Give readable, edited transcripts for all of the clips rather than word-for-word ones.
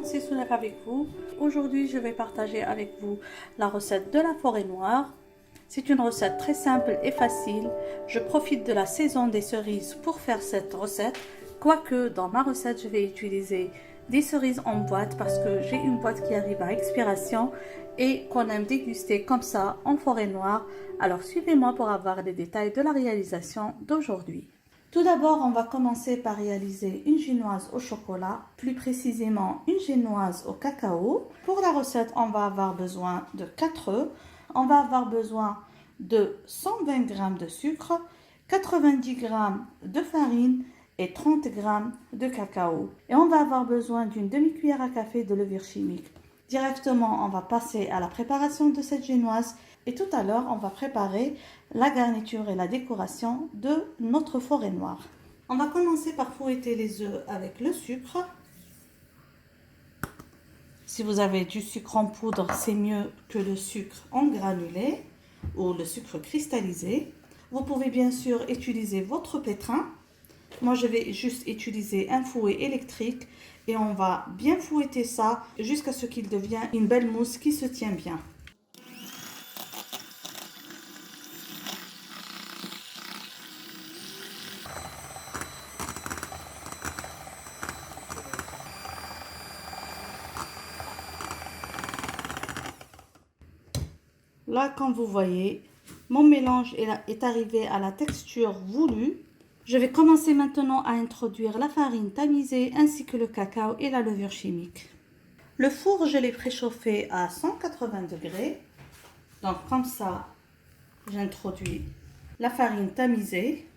c'est Sounef avec vous. Aujourd'hui, je vais partager avec vous la recette de la forêt noire. C'est une recette très simple et facile. Je profite de la saison des cerises pour faire cette recette. Quoique dans ma recette, je vais utiliser des cerises en boîte parce que j'ai une boîte qui arrive à expiration et qu'on aime déguster comme ça en forêt noire. Alors suivez-moi pour avoir les détails de la réalisation d'aujourd'hui. Tout d'abord, on va commencer par réaliser une génoise au chocolat, plus précisément une génoise au cacao. Pour la recette, on va avoir besoin de 4 œufs, on va avoir besoin de 120 g de sucre, 90 g de farine et 30 g de cacao. Et on va avoir besoin d'une demi-cuillère à café de levure chimique. Directement, on va passer à la préparation de cette génoise. Et tout à l'heure, on va préparer la garniture et la décoration de notre forêt noire. On va commencer par fouetter les œufs avec le sucre. Si vous avez du sucre en poudre, c'est mieux que le sucre en granulé ou le sucre cristallisé. Vous pouvez bien sûr utiliser votre pétrin. Moi, je vais juste utiliser un fouet électrique et on va bien fouetter ça jusqu'à ce qu'il devienne une belle mousse qui se tient bien. Là, comme vous voyez, mon mélange est arrivé à la texture voulue. Je vais commencer maintenant à introduire la farine tamisée ainsi que le cacao et la levure chimique. Le four, je l'ai préchauffé à 180 degrés. Donc comme ça, j'introduis la farine tamisée,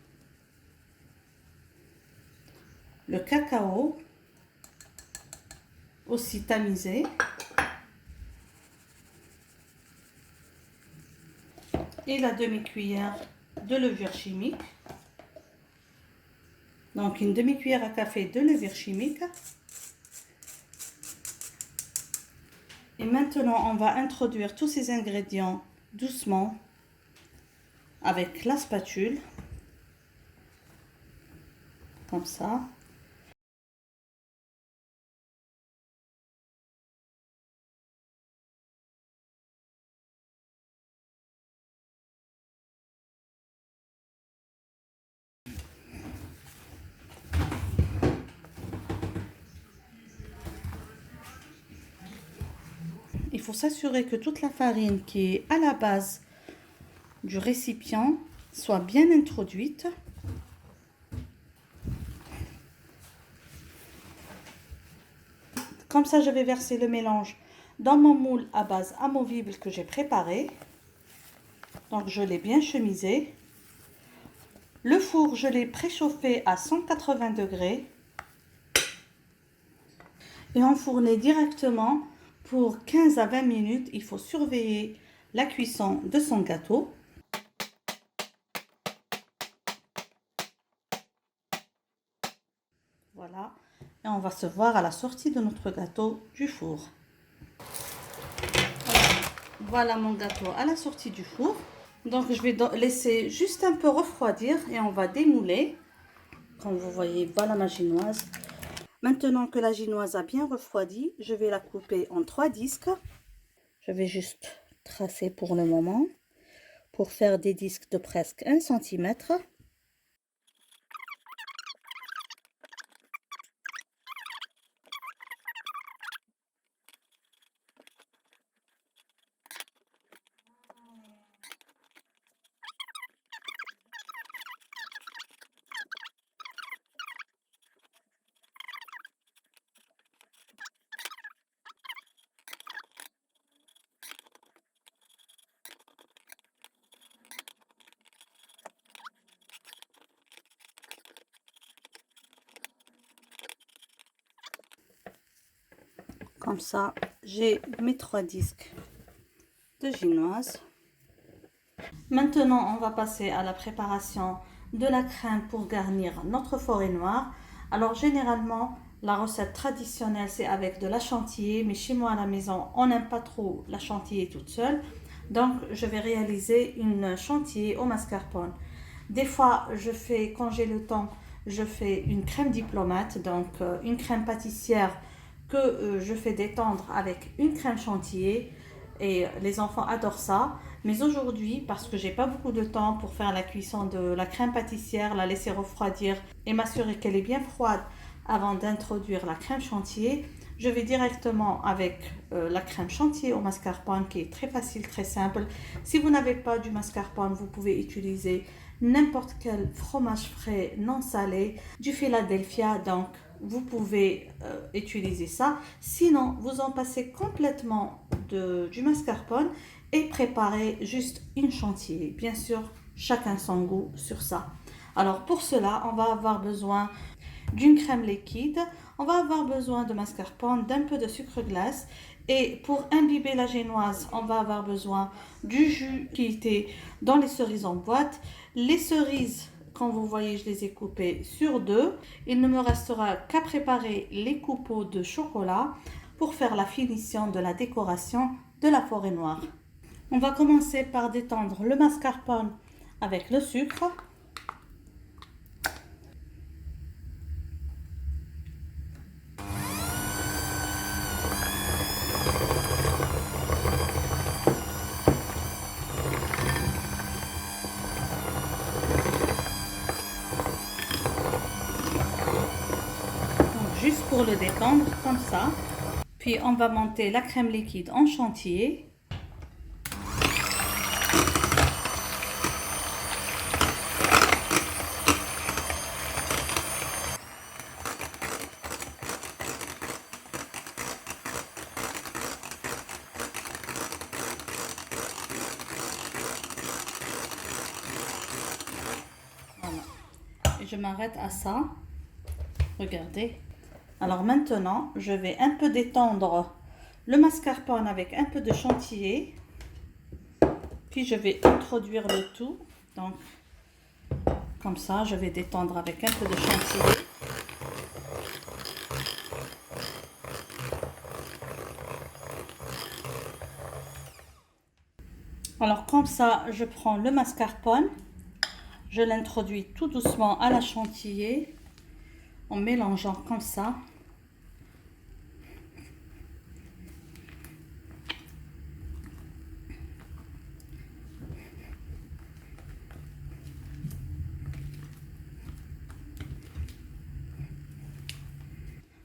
le cacao aussi tamisé, et la demi-cuillère de levure chimique. Donc une demi-cuillère à café de levure chimique. Et maintenant, on va introduire tous ces ingrédients doucement avec la spatule, comme ça. Il faut s'assurer que toute la farine qui est à la base du récipient soit bien introduite. Comme ça, je vais verser le mélange dans mon moule à base amovible que j'ai préparé. Donc, je l'ai bien chemisé. Le four, je l'ai préchauffé à 180 degrés. Et enfourner directement pour 15 à 20 minutes. Il faut surveiller la cuisson de son gâteau. Voilà. Et on va se voir à la sortie de notre gâteau du four. Voilà mon gâteau à la sortie du four. Donc je vais laisser juste un peu refroidir et on va démouler. Comme vous voyez, voilà ma génoise. Maintenant que la génoise a bien refroidi, je vais la couper en 3 disques. Je vais juste tracer pour le moment pour faire des disques de presque 1 cm. Comme ça, j'ai mes 3 disques de génoise. Maintenant, on va passer à la préparation de la crème pour garnir notre forêt noire. Alors, généralement, la recette traditionnelle, c'est avec de la chantilly. Mais chez moi, à la maison, on n'aime pas trop la chantilly toute seule. Donc, je vais réaliser une chantilly au mascarpone. Des fois, quand j'ai le temps, je fais une crème diplomate. Donc, une crème pâtissière que je fais détendre avec une crème chantilly et les enfants adorent ça. Mais aujourd'hui, parce que j'ai pas beaucoup de temps pour faire la cuisson de la crème pâtissière, la laisser refroidir et m'assurer qu'elle est bien froide avant d'introduire la crème chantilly, je vais directement avec la crème chantilly au mascarpone qui est très facile, très simple. Si vous n'avez pas du mascarpone, vous pouvez utiliser n'importe quel fromage frais non salé, du Philadelphia, donc vous pouvez utiliser ça. Sinon, vous en passez complètement du mascarpone et préparer juste une chantilly. Bien sûr, chacun son goût sur ça. Alors pour cela, on va avoir besoin d'une crème liquide, on va avoir besoin de mascarpone, d'un peu de sucre glace et pour imbiber la génoise, on va avoir besoin du jus qui était dans les cerises en boîte. Les cerises, quand vous voyez, je les ai coupées sur deux. Il ne me restera qu'à préparer les coupeaux de chocolat pour faire la finition de la décoration de la forêt noire. On va commencer par détendre le mascarpone avec le sucre. Donc juste pour le détendre comme ça. Puis on va monter la crème liquide en chantilly. Et je m'arrête à ça. Regardez. Alors maintenant, je vais un peu détendre le mascarpone avec un peu de chantilly. Puis je vais introduire le tout. Donc, comme ça, je vais détendre avec un peu de chantilly. Alors comme ça, je prends le mascarpone. Je l'introduis tout doucement à la chantilly en mélangeant comme ça.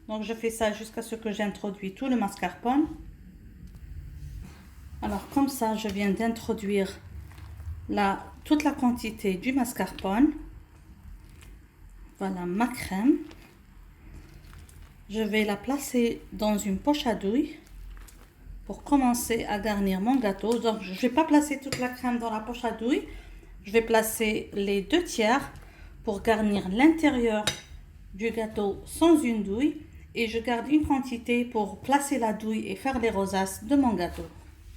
Donc je fais ça jusqu'à ce que j'introduis tout le mascarpone. Alors comme ça, je viens d'introduire toute la quantité du mascarpone. Voilà ma crème. Je vais la placer dans une poche à douille pour commencer à garnir mon gâteau. Donc je ne vais pas placer toute la crème dans la poche à douille. Je vais placer les 2/3 pour garnir l'intérieur du gâteau sans une douille. Et je garde une quantité pour placer la douille et faire les rosaces de mon gâteau.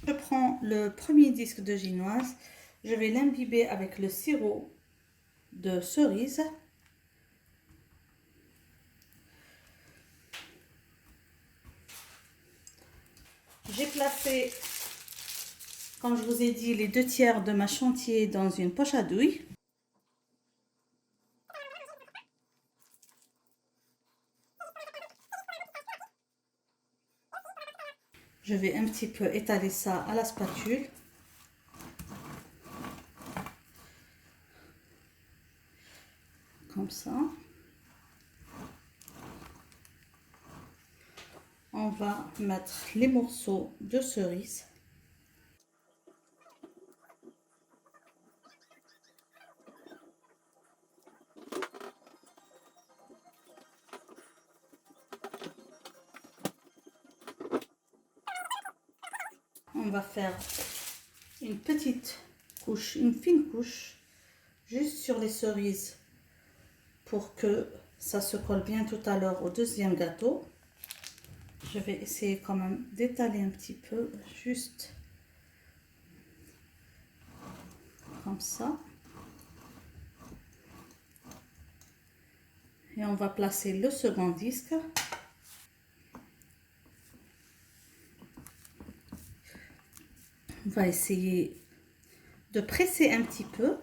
Je prends le premier disque de génoise. Je vais l'imbiber avec le sirop de cerise. J'ai placé, comme je vous ai dit, les 2/3 de ma chantilly dans une poche à douille. Je vais un petit peu étaler ça à la spatule. Comme ça. On va mettre les morceaux de cerise. On va faire une petite couche, une fine couche, juste sur les cerises pour que ça se colle bien tout à l'heure au deuxième gâteau. Je vais essayer quand même d'étaler un petit peu, juste comme ça. Et on va placer le second disque. On va essayer de presser un petit peu.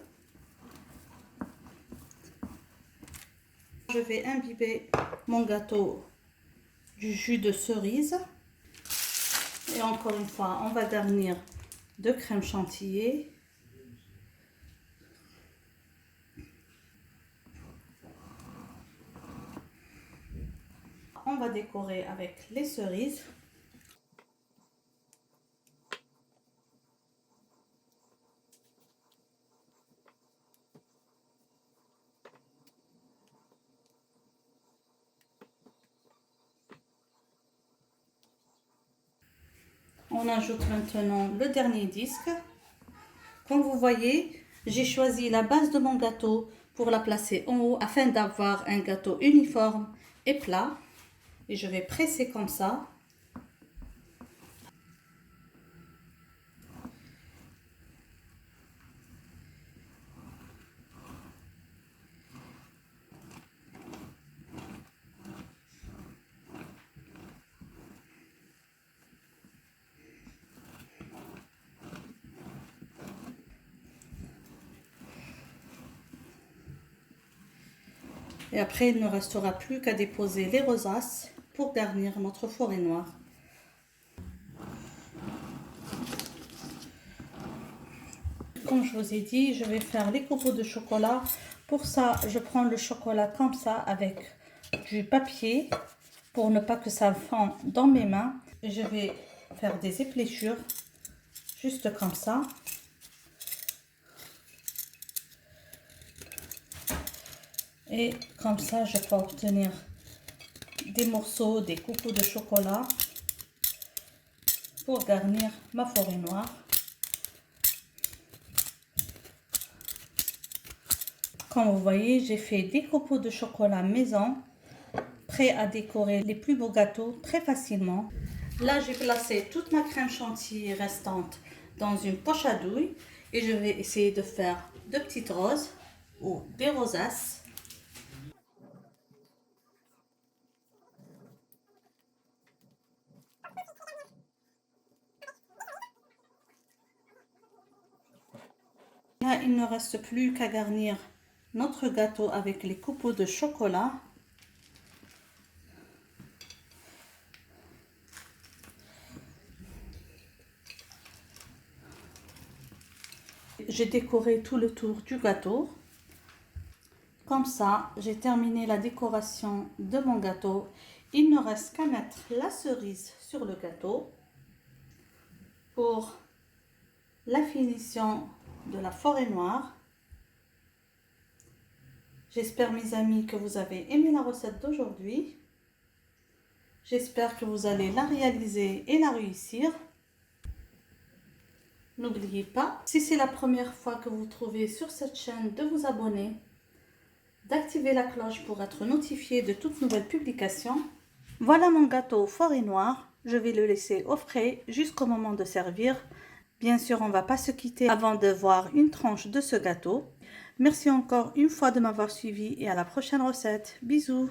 Je vais imbiber mon gâteau du jus de cerise. Et encore une fois, on va garnir de crème chantilly. On va décorer avec les cerises. On ajoute maintenant le dernier disque. Comme vous voyez, j'ai choisi la base de mon gâteau pour la placer en haut afin d'avoir un gâteau uniforme et plat. Et je vais presser comme ça. Et après, il ne restera plus qu'à déposer les rosaces pour garnir notre forêt noire. Comme je vous ai dit, je vais faire les copeaux de chocolat. Pour ça, je prends le chocolat comme ça avec du papier pour ne pas que ça fende dans mes mains. Et je vais faire des épluchures juste comme ça. Et comme ça, je peux obtenir des morceaux, des copeaux de chocolat pour garnir ma forêt noire. Comme vous voyez, j'ai fait des copeaux de chocolat maison, prêts à décorer les plus beaux gâteaux très facilement. Là, j'ai placé toute ma crème chantilly restante dans une poche à douille et je vais essayer de faire de petites roses ou des rosaces. Là, il ne reste plus qu'à garnir notre gâteau avec les copeaux de chocolat. J'ai décoré tout le tour du gâteau. Comme ça, j'ai terminé la décoration de mon gâteau. Il ne reste qu'à mettre la cerise sur le gâteau pour la finition de la forêt noire. J'espère, mes amis, que vous avez aimé la recette d'aujourd'hui. J'espère que vous allez la réaliser et la réussir. N'oubliez pas, si c'est la première fois que vous vous trouvez sur cette chaîne, de vous abonner, d'activer la cloche pour être notifié de toutes nouvelles publications. Voilà mon gâteau forêt noire. Je vais le laisser au frais jusqu'au moment de servir. Bien sûr, on ne va pas se quitter avant de voir une tranche de ce gâteau. Merci encore une fois de m'avoir suivi et à la prochaine recette. Bisous!